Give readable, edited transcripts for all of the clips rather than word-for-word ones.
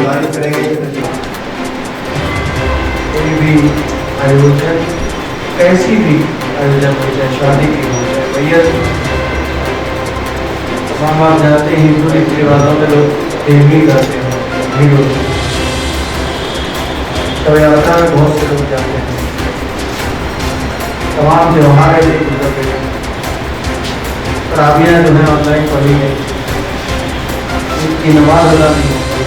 निगरानी करेंगे कि कोई भी आयोजन, कैसी भी आयोजन हो, चाहे शादी की हो, चाहे भैया तमाम आप जाते हैं हिंदू रीति रिवाजों में लोग देवी करते हैं, भीड़ होती है, शव यात्रा में बहुत से लोग जाते हैं, तमाम त्योहार ऐसे गुजरते हैं। तरावियाँ जो है ऑनलाइन पढ़ी गई, इसकी नमाज अदा नहीं होती,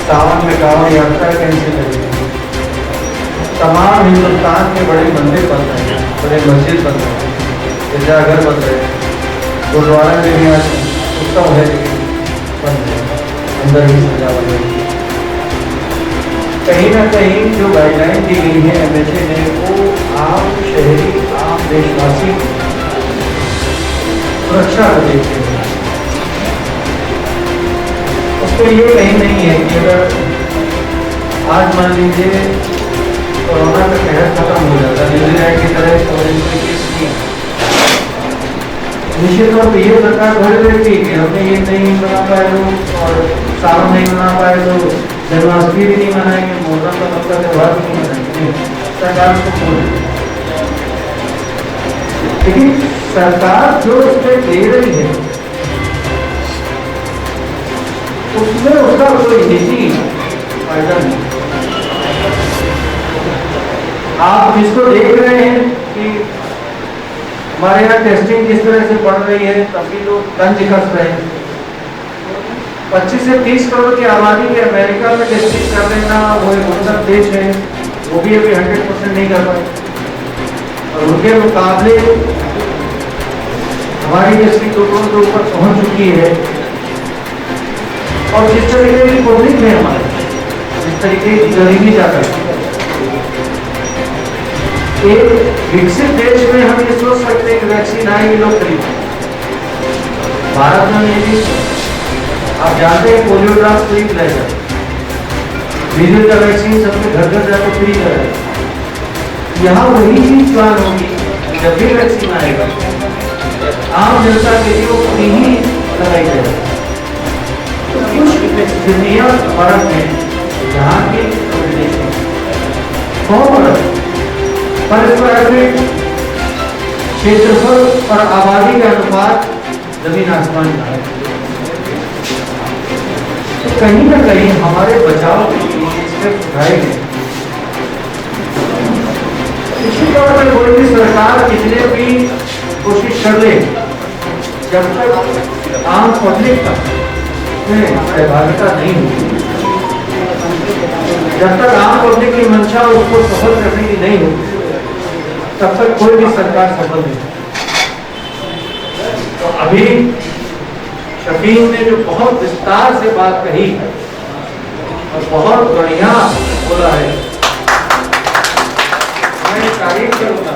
सावन में कांवड़ यात्रा कैंसिल है। तमाम हिंदुस्तान के बड़े मंदिर बन रहे हैं, बड़े मस्जिद बन रहे हैं, गिरजाघर बन रहे हैं, गुरुद्वारा में भी आज उत्सव है लेकिन बन रहे हैं, अंदर ही सजावट है। कहीं ना कहीं जो गाइडलाइन दी गई है MHA ने, वो आम शहरी, आम देशवासी सुरक्षा को देखते हैं। उसको ये कहीं नहीं है कि अगर आज मान लीजिए कोरोना का कहर खत्म हो जाता, न्यूजीलैंड की तरह केस नहीं, निश्चित तौर पर ये सरकार भर देती कि हमने ये नहीं बना पाए लोग और सावन नहीं बना पाए तो जन्माष्टमी भी नहीं मनाएंगे, मोहर्रम का सबका त्यौहार भी नहीं मनाएंगे, सरकार को बोल देती। लेकिन सरकार जो उसमें दे रही है उसमें उसका कोई निजी फायदा नहीं। आप जिसको देख रहे हैं कि हमारे यहाँ टेस्टिंग किस तरह से बढ़ रही है, तभी लोग तंज कस रहे हैं। 25 से 30 करोड़ की आबादी के अमेरिका में टेस्टिंग कर लेना, वो एक उन्नत देश है, वो भी अभी 100% नहीं कर पाए, और उनके मुकाबले हमारी टेस्टिंग 2 करोड़ के ऊपर पहुंच चुकी है। और जिस तरीके की पब्लिक है हमारे, जिस तरीके की गरीबी जाता है, एक विकसित देश में हम ये सोच सकते हैं कि वैक्सीन आएगी, लोग खरीदें। भारत में ये भी आप जानते हैं पोलियो ड्रॉप्स फ्री पिलाए जाते, मीजल का वैक्सीन सबके घर घर जाकर फ्री कराए। यहाँ वही चीज प्लान होगी, जब भी वैक्सीन आएगा आम जनता के लिए वो फ्री ही लगाई जाएगी। तो कुछ दुनिया फर्क है, यहाँ की बहुत फर्क पर क्षेत्रफल और आबादी का अनुपात जमीन आसमान का है। तो कहीं ना कहीं हमारे बचाव के लिए स्टेप उठाए गए। निश्चित तौर पर कोई भी सरकार कितने भी कोशिश कर ले, जब तक आम पब्लिक का सहभागिता नहीं होगी, जब तक आम पब्लिक की मंशा उसको सफल करने की नहीं होगी, तब तक कोई भी सरकार सफल नहीं। तो अभी शफीक ने जो बहुत विस्तार से बात कही और बहुत बढ़िया बोला है, मैं तारीफ करूंगा।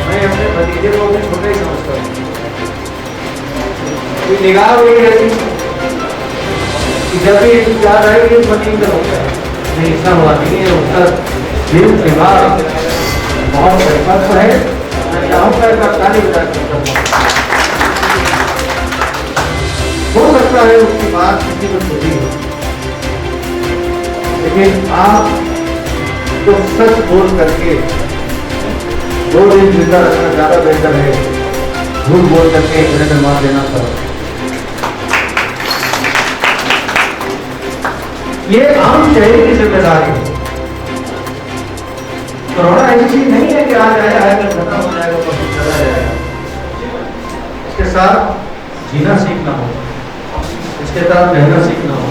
मैं अपने भतीजे को अपने छोटे ही समझता हूँ, निगाह वही रहती कि जब भी याद आएगी भतीज का होता है, नहीं इतना हुआ नहीं है, उसका दिल दिमाग बहुत परिपक्व है। मैं चाहूँगा इसका ताली बजा हो सकता है उसकी बात किसी को छोटी हो, लेकिन आप तो सच बोल करके 2 दिन जिंदा रखना ज्यादा बेहतर है, झूठ बोल करके 1 मिनट में मार देना पड़ा। ये आम शहरी की जिम्मेदारी है। कोरोना ऐसी चीज नहीं है कि आज आया कल खत्म हो जाएगा, परसों चला जाएगा। इसके साथ जीना सीखना हो, इसके साथ रहना सीखना हो।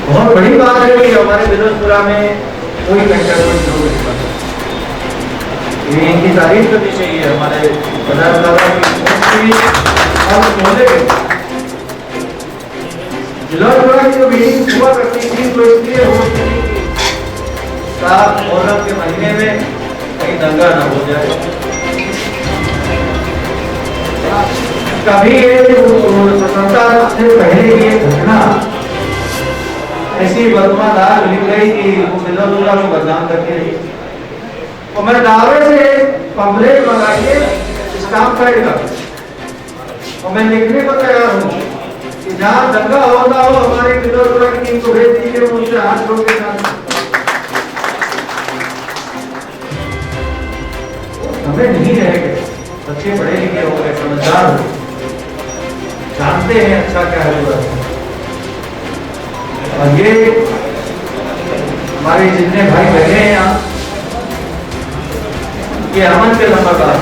बहुत बड़ी बात है कि हमारे बिलोसपुरा में कोई कंटेनमेंट जोन नहीं बना, ये इनकी तारीफ करनी चाहिए। हमारे बिलोसपुरा की जो मीटिंग हुआ करती थी तो इसलिए होती थी मुहर्रम के महीने में कहीं दंगा ना हो जाए। कभी स्वतंत्रता से पहले ये घटना ऐसी बदमादार मिल गई कि वो बिलोसपुरा को बदनाम करके रही। तो मैं दावे से पंपलेट मंगाइए स्टाम्प पैड का, और मैं लिखने को तैयार हूँ कि जहाँ दंगा होता हो हमारी विरोध की टीम को भेज दीजिए, उनसे हाथ जोड़ के साथ हमें नहीं रहेंगे। बच्चे पढ़े लिखे हो गए, समझदार हो, जानते हैं अच्छा क्या है बुरा। और ये हमारे जितने भाई बहने हैं यहाँ, ये अमन के लंबाकार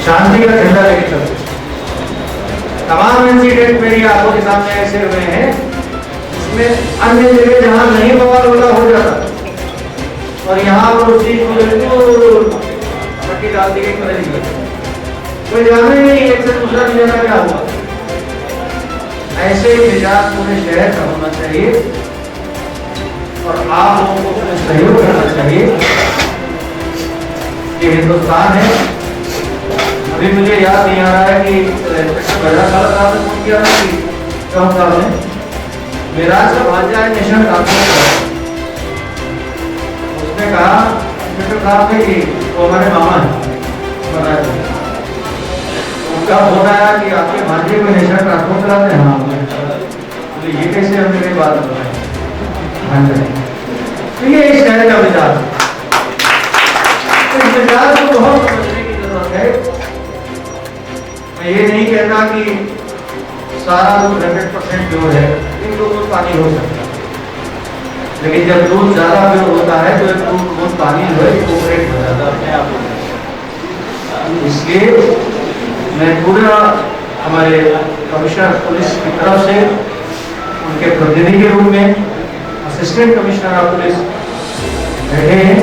शांति का झंडा लेके चलते। तमाम इंसिडेंट मेरी आंखों के सामने ऐसे हुए हैं इसमें अन्य जगह जहां नहीं बवाल वाला हो जाता और यहाँ पर उस चीज को बिल्कुल पट्टी डाल दी गई, कोई जाने नहीं एक से दूसरा मिजाज क्या हुआ। ऐसे ही मिजाज पूरे शहर का होना चाहिए और आप लोगों को सहयोग करना चाहिए। ये हिंदुस्तान है। अभी मुझे याद नहीं आ रहा है कि बजा साल साहब ने फोन किया था कि चौक साहब ने मेरा सब भांजा है नेशनल कांफ्रेंस। उसने कहा मिस्टर साहब ने कि वो हमारे मामा है बनाया, उनका फोन आया कि आपके भांजे को नेशनल ट्रांसपोर्ट कराते हैं। हाँ, तो ये कैसे हमने कोई बात बताई भांजा। तो ये इस शहर का विचार, इस विचार को बहुत समझने की जरूरत है। मैं ये नहीं कहता कि सारा दूध 100% प्योर है, इन दूध पानी हो सकता है, लेकिन जब दूध ज्यादा प्योर होता है तो दूध पानी जो है इवोपरेट हो जाता है अपने आप। इसलिए मैं पूरा हमारे कमिश्नर पुलिस की तरफ से उनके प्रतिनिधि के रूप में असिस्टेंट कमिश्नर ऑफ पुलिस बैठे हैं,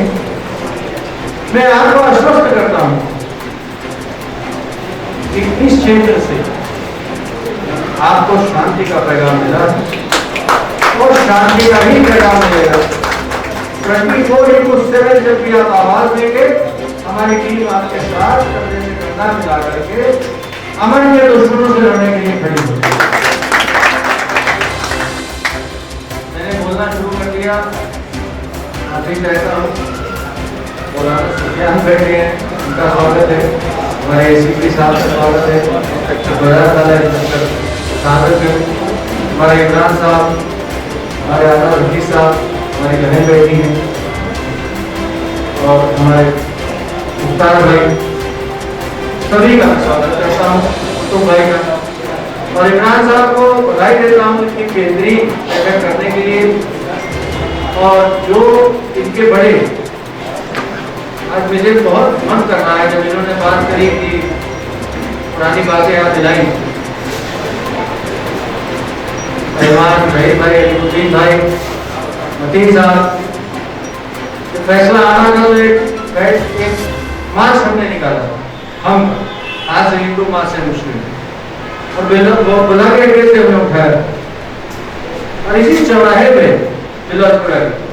मैं आपको आश्वस्त करता हूं कि इस क्षेत्र से आपको शांति का पैगाम मिला और शांति का ही पैगाम मिलेगा। 24/7 जब भी आप आवाज देंगे हमारी टीम आपके साथ कंधे से कंधा मिला करके अमन के दुश्मनों से लड़ने के लिए खड़ी होगी। मैंने बोलना शुरू कर दिया, आप ही चाहता हूँ और बैठे हैं, उनका स्वागत है। हमारे एसीपी साहब का स्वागत है, साधक है, हमारे इमरान साहब, हमारे आदा रफी साहब, हमारी बहन बेटी हैं और हमारे मुख्तार भाई, सभी का स्वागत करता हूँ, कुतुब भाई का। और इमरान साहब को बधाई देता हूँ इनकी केंद्रीय बैठक करने के लिए। और जो इनके बड़े, आज मुझे बहुत मन कर रहा है जब इन्होंने बात करी कि पुरानी बातें याद दिलाई। रहमान भाई, अलीउद्दीन भाई, मतीन साहब, फैसला आना था तो एक मार्च हमने निकाला, हम आज से हिंदू मार्च से मुस्लिम, और बुला के अड्डे से हमने उठाया और इसी चौराहे पे बिलासपुरा के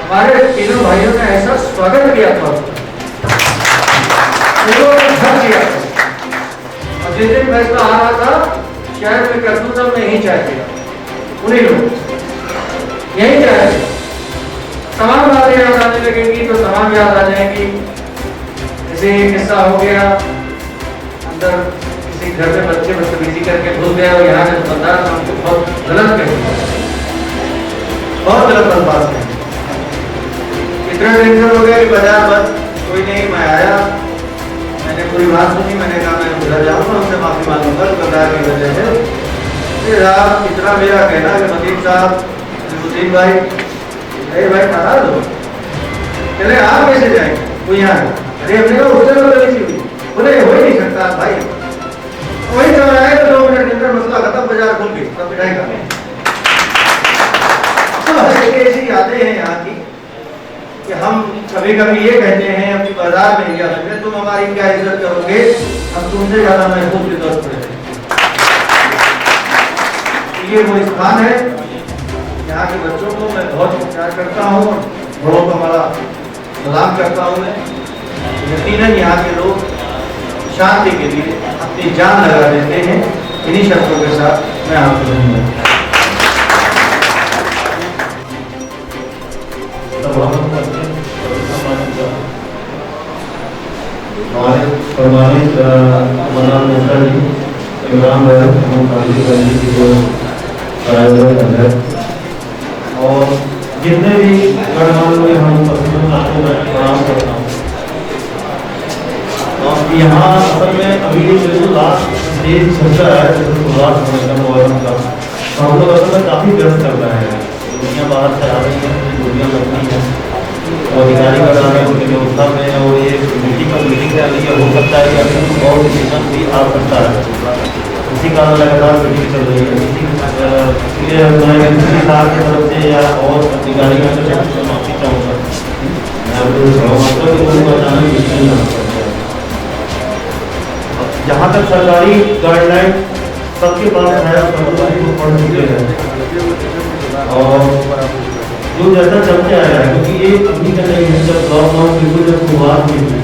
हमारे तीनों भाइयों ने ऐसा स्वागत किया था, किया था। और जिस दिन फैसला आ रहा था शहर में कर्फ्यू तब नहीं चाहते, उन्हीं लोग यही चाहते। तमाम बातें याद आने लगेंगी तो तमाम याद आ जाएंगी। जैसे किस्सा हो गया, अंदर किसी घर में बच्चे बदतमीजी करके घुस गए और यहाँ के दुकानदार ने हमको बहुत गलत कहे, बहुत गलत अल्फाज कहे। इतना टेंशन हो गया कि बाजार बंद, कोई नहीं। मैं आया, मैंने पूरी बात सुनी, मैंने कहा मैं उधर जाऊंगा, उनसे माफी मांगूंगा दुकानदार की वजह से। इतना मेरा कहना कि मतीन साहब, अलीउद्दीन भाई, अरे भाई नाराज हो, चले आप कैसे जाएंगे, वो यहाँ अरे हमने कहा उससे तो गलती हुई, बोले हो ही नहीं सकता भाई। वही समय आए तो 2 मिनट के अंदर मसला खत्म, बाजार खुल गई, सब पिटाई कर ऐसी यादें हैं यहाँ की कि हम कभी कभी ये कहते हैं अपनी बाजार में क्या लगते, तुम हमारी क्या इज्जत करोगे, हम तुमसे ज्यादा महसूस की जरूरत पड़ेगी। ये वो स्थान है, यहाँ के बच्चों को मैं बहुत प्यार करता हूँ, बहुत हमारा सलाम करता हूँ मैं। यकीनन यहाँ के लोग शांति के लिए अपनी जान लगा देते हैं। इन्हीं शब्दों के साथ मैं आपको धन्यवाद। सम्मानित मनाल नेता जी इमरान भाई जी की जो अध्यक्ष और जितने भी गणमान्य हम सभी आपको मैं प्रणाम करता हूँ। और यहाँ असल में अभी जो लास्ट स्टेज चलता है जैसे शुरुआत होने का मुहर्रम का, तो हम लोग असल में काफ़ी व्यस्त कर रहे हैं। दुनिया बाहर से आ रही है, दुनिया लगनी है और अधिकारी का रहा है उनकी व्यवस्था में, और ये मीटिंग के लिए हो सकता है कि अभी और डिसीजन भी आ सकता है। इसी कारण लगातार मीटिंग चल रही है। इसलिए मैं सरकार की तरफ से या और अधिकारियों से माफी चाहूँगा, जहाँ तक सरकारी गाइडलाइन सबके पास है, सब पढ़ चुके हैं और जो जैसा चलते आया है, क्योंकि ये अभी का नहीं है। जब लॉकडाउन बिल्कुल जब शुरुआत हुई थी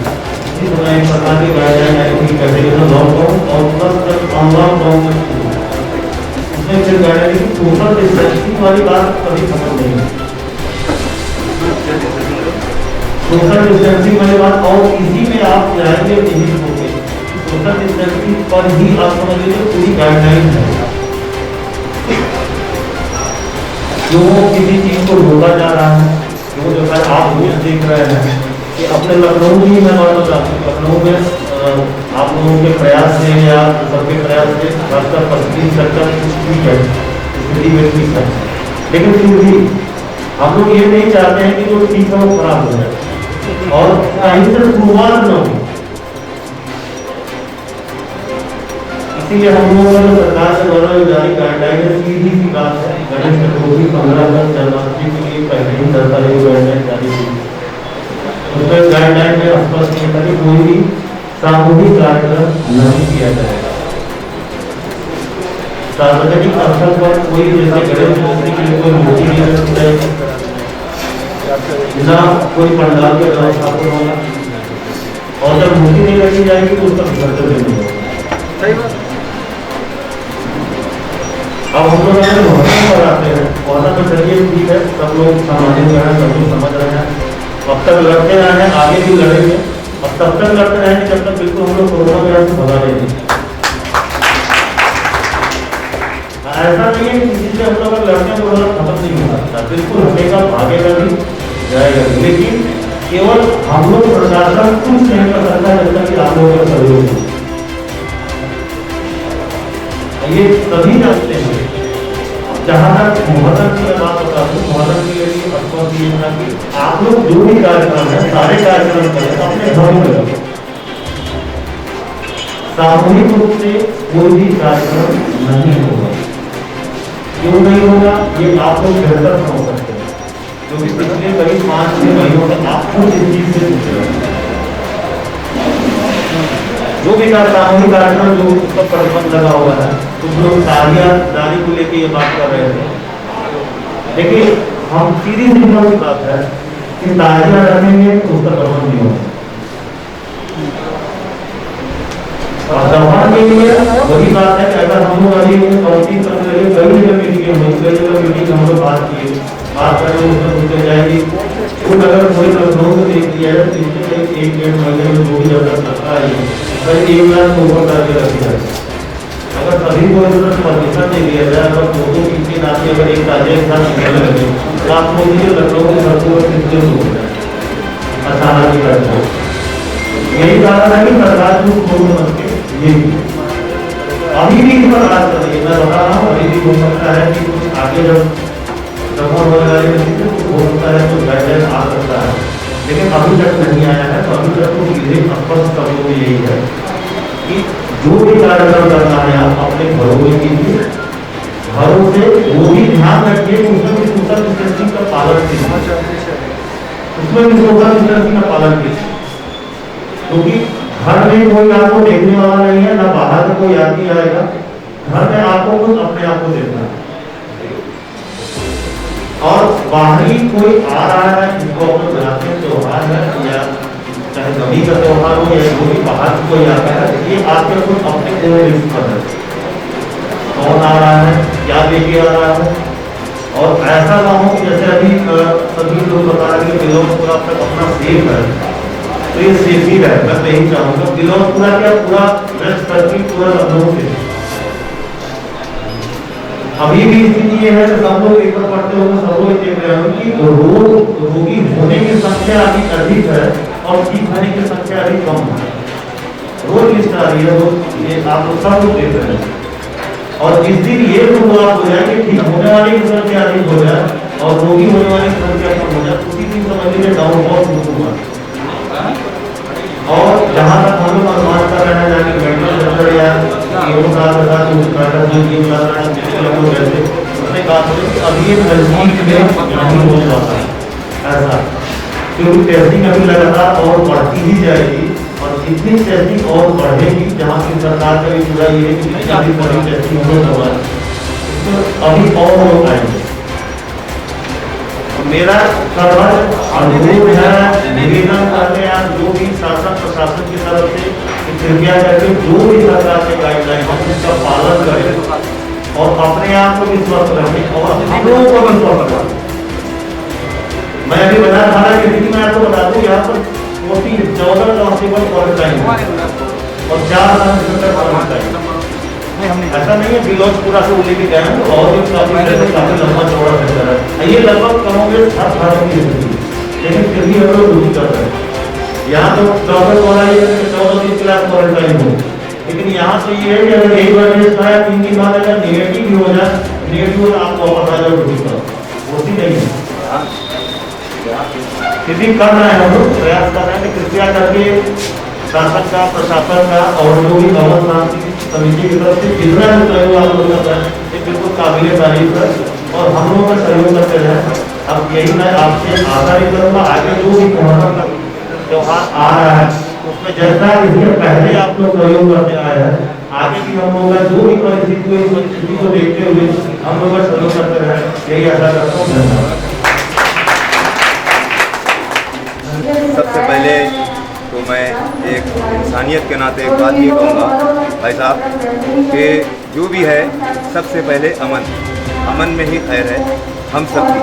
इसी समय एक सरकार की गाइडलाइन आई थी कैटेगरी लॉकडाउन, और प्लस जब अनलॉकडाउन उसमें फिर गाइडलाइन की सोशल डिस्टेंसिंग वाली बात कभी खत्म नहीं है। सोशल डिस्टेंसिंग वाली बात, और इसी में आप जाएंगे नहीं होंगे, सोशल डिस्टेंसिंग पर ही आप समझ लीजिए पूरी गाइडलाइन है। जो किसी चीज को रोका जा रहा है, जो है आप रोज देख रहे हैं कि अपने लखनऊ ही मैं मानना चाहता हूँ, लखनऊ में आप लोगों के प्रयास से या सबके प्रयास से खासकर पश्चिमी सेक्टर ठीक है, स्थिति में ठीक है, लेकिन फिर भी हम लोग ये नहीं चाहते हैं कि जो ठीक है वो खराब हो जाए और कहीं से शुरुआत न हो। इसीलिए हम लोगों ने सरकार के द्वारा जारी गाइडलाइन है, सीधी सी बात है, गणेश चतुर्थी 15 अगस्त जन्माष्टमी के लिए पहले ही 10 तारीख को गाइडलाइन जारी की। उसमें गाइडलाइन में स्पष्ट किया था कि कोई भी सामूहिक कार्यक्रम नहीं किया जाएगा। सार्वजनिक स्थल पर कोई जैसे गणेश चतुर्थी के लिए कोई मूर्ति नहीं रखी जाएगी, ना कोई पंडाल के व्यवस्था होगा, और जब मूर्ति नहीं रखी जाएगी तो उसका विसर्जन नहीं होगा। अब हम लोग अगर मौसम पर आते हैं, मौसम में चलिए ठीक है, सब लोग सामाजिक हैं, सब लोग समझ रहे हैं, अब तक लड़ते रहे हैं, आगे भी लड़ेंगे, अब तब तक लड़ते रहेंगे जब तक बिल्कुल हम लोग कोरोना वायरस से भगा लेंगे। ऐसा नहीं है कि किसी से हम लोग लड़ने को खत्म नहीं हो सकता, बिल्कुल हमेशा भागेगा भी जाएगा, लेकिन केवल हम लोग प्रशासन कुछ नहीं कर सकता जब तक कि आप लोगों का सहयोग हो। ये सभी जानते हैं। जहाँ तक मुहर्रम की बात बता दूँ, मुहर्रम के लिए स्पष्ट ये था कि आप लोग जो भी कार्यक्रम है सारे कार्यक्रम करें अपने घरों में करें, सामूहिक रूप से कोई भी कार्यक्रम नहीं होगा। क्यों नहीं होगा ये आप लोग बेहतर समझ सकते हैं, क्योंकि पिछले करीब 5-6 महीनों से आप खुद इस चीज से जुड़े हैं। जो भी सामूहिक कार्यक्रम जो उसका प्रतिबंध लगा हुआ है, कुछ लोग ताजियादारी को लेके ये बात कर रहे थे, लेकिन हम सीधी सिंपल की बात है कि ताजिया रखेंगे तो उसका प्रबंध नहीं होगा। और दवा के लिए वही बात है कि अगर हम लोग अभी कमिटी करने लगे, कई जगह मीटिंग हुई, कई जगह मीटिंग हम लोग बात किए, बात करके उसमें पूछे जाएगी कुछ अगर कोई लखनऊ को देख दिया है तो इससे 1-1.5 महीने में जो भी ज़्यादा सकता है करीब 1 लाख को ऊपर करके रखी जाए। अगर सभी को परमिशन दे दिया जाए, अगर 2-3 दिन आती अगर एक ताजे के साथ निकलने लगे तो आप लोग लखनऊ के सड़कों पर कितने लोग हो जाए अचानक ही करते हैं। यही कारण है कि सरकार को खोल करके ये अभी भी इस पर राज कर रही है। मैं बता रहा हूँ अभी भी हो सकता है कि कुछ आगे जब हो सकता है तो गाइडलाइन आ सकता है, लेकिन अभी तक नहीं आया है। तो अभी तक तो सीधे स्पष्ट शब्दों में यही है कि जो भी कार्यक्रम करना है आप अपने घरों में कीजिए, घरों से वो भी ध्यान रखिए कि उसमें भी सोशल डिस्टेंसिंग का पालन कीजिए, उसमें भी सोशल डिस्टेंसिंग का पालन कीजिए, क्योंकि घर में कोई आपको देखने वाला नहीं है, ना बाहर से कोई यात्री आएगा, घर में आपको खुद अपने आप को देखना है। और बाहरी कोई आ रहा है जिसको अपने बनाते त्योहार है या चाहे गमी का त्योहार हो या जो भी बाहर कोई आता है, ये आपके खुद अपने रिस्क पर है, कौन आ रहा है, क्या लेके आ रहा है। और ऐसा ना हो कि जैसे अभी सभी लोग बता रहे हैं कि लोग पूरा तक अपना सेफ है, तो तो ये सेफी है। मैं तो यही चाहूँगा बिलौचपुरा क्या पूरा वेस्ट सर्किल पूरा लखनऊ से अभी भी स्थिति ये है कि सब लोग पेपर पढ़ते होंगे, सब लोग देख रहे होंगे कि रोगी होने की संख्या अभी अधिक है और ठीक होने की संख्या अभी कम है। रोज लिस्ट आ रही है, रोज ये आप लोग सब लोग देख रहे हैं। और जिस दिन ये शुरुआत हो जाए कि ठीक होने वाली की संख्या अधिक हो जाए और रोगी होने वाली की संख्या कम हो जाए, उसी दिन समझ लीजिए डाउनफॉल शुरू हुआ। और जहाँ तक हम लोग अनुमान कर रहे हैं जाके मेडिकल सेक्टर या योग का उसने कहा कि अभी ये नजदीक में नहीं हो पाता ऐसा, क्योंकि टेस्टिंग अभी लगातार और बढ़ती ही जाएगी और जितनी टेस्टिंग और बढ़ेगी, जहाँ की सरकार का भी पूरा ये है कि जितनी बड़ी टेस्टिंग हो रहा है तो अभी और लोग आएंगे। मेरा सर्वोच्च अनुरोध है, निवेदन करते हैं जो भी शासन प्रशासन की तरफ से कृपया करके जो भी सरकार के गाइडलाइन है उसका पालन करें और अपने आप को भी स्वस्थ रखें और हम लोगों को भी स्वस्थ रखें। मैं अभी बता रहा था कि मैं आपको बता दूं यहाँ पर 14 कांस्टेबल क्वारंटाइन और 4 क्वारंटाइन। ऐसा नहीं है बिलौचपुरा से उन्हीं के गए हैं तो और भी काफी लंबा चौड़ा सेक्टर है। ये लगभग कमोगे हर भारत की स्थिति, लेकिन फिर भी हम लोग दूरी कर रहे हैं। यहाँ तो 14 दिन क्लास क्वारंटाइन हो, लेकिन यहाँ तो ये है कि अगर एक बार टेस्ट आया 3 दिन बाद अगर निगेटिव भी हो जाए, निगेटिव हो तो आप वापस आ जाओ दूरी पर, होती नहीं है। फिर भी कर रहे हैं हम लोग, प्रयास कर रहे हैं कि कृपया करके शासन का प्रशासन का और जो भी अमन शांति समिति की तरफ से जितना भी सहयोग आप लोग कर रहे हैं ये बिल्कुल काबिल तारीफ है और हम लोग का सहयोग करते रहें। अब यही मैं आपसे आशा भी करूँगा आगे जो भी मुहर्रम का त्योहार आ रहा है उसमें जैसा इसके पहले आप लोग सहयोग करते आए हैं, आगे भी हम लोग का जो भी परिस्थिति को देखते हुए हम लोग का सहयोग करते रहें, यही आशा करता हूँ। धन्यवाद। सबसे पहले तो मैं एक इंसानियत के नाते एक बात ये कहूँगा भाई साहब कि जो भी है सबसे पहले अमन में ही खैर है। हम सबकी,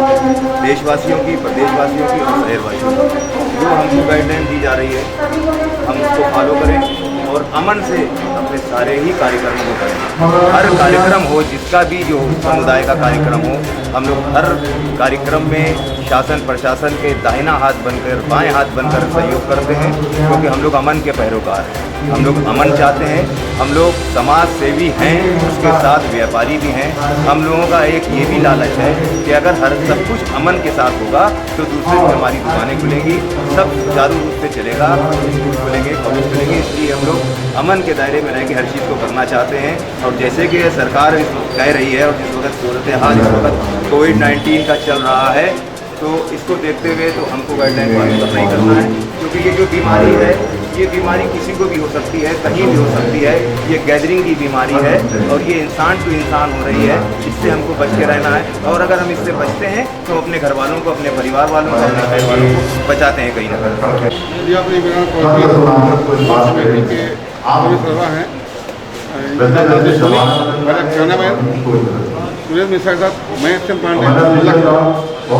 देशवासियों की, प्रदेशवासियों की और शहरवासियों की जो हमको गाइडलाइन दी जा रही है हम उसको फॉलो करें और अमन से अपने सारे ही कार्यक्रम को करें। हर कार्यक्रम हो, जिसका भी जो समुदाय का कार्यक्रम हो, हम लोग हर कार्यक्रम में शासन प्रशासन के दाहिना हाथ बनकर बाएं हाथ बनकर सहयोग करते हैं, क्योंकि हम लोग अमन के पैरोकार हैं। हम लोग अमन चाहते हैं, हम लोग समाज सेवी हैं, उसके साथ व्यापारी भी हैं। हम लोगों का एक ये भी लालच है कि अगर हर सब कुछ अमन के साथ होगा तो दूसरे दिन हमारी दुकानें खुलेंगी, सब सुचारू रूप से चलेगा, स्कूल खुलेंगे, कॉलेज खुलेंगे। इसलिए हम लोग अमन के दायरे में रह के हर चीज़ को करना चाहते हैं। और जैसे कि सरकार कह रही है और जिस वक्त सूरत हाल इस वक्त कोविड-19 का चल रहा है, तो इसको देखते हुए तो हमको गाइडलाइन फॉलो करना ही करना है, क्योंकि ये जो बीमारी है ये बीमारी किसी को भी हो सकती है, कहीं भी हो सकती है। ये गैदरिंग की बीमारी है और ये इंसान टू इंसान हो रही है, इससे हमको बच के रहना है। और अगर हम इससे बचते हैं तो अपने घर वालों को, अपने परिवार वालों को, अपने शहर वालों को बचाते हैं कहीं ना कहीं। मैं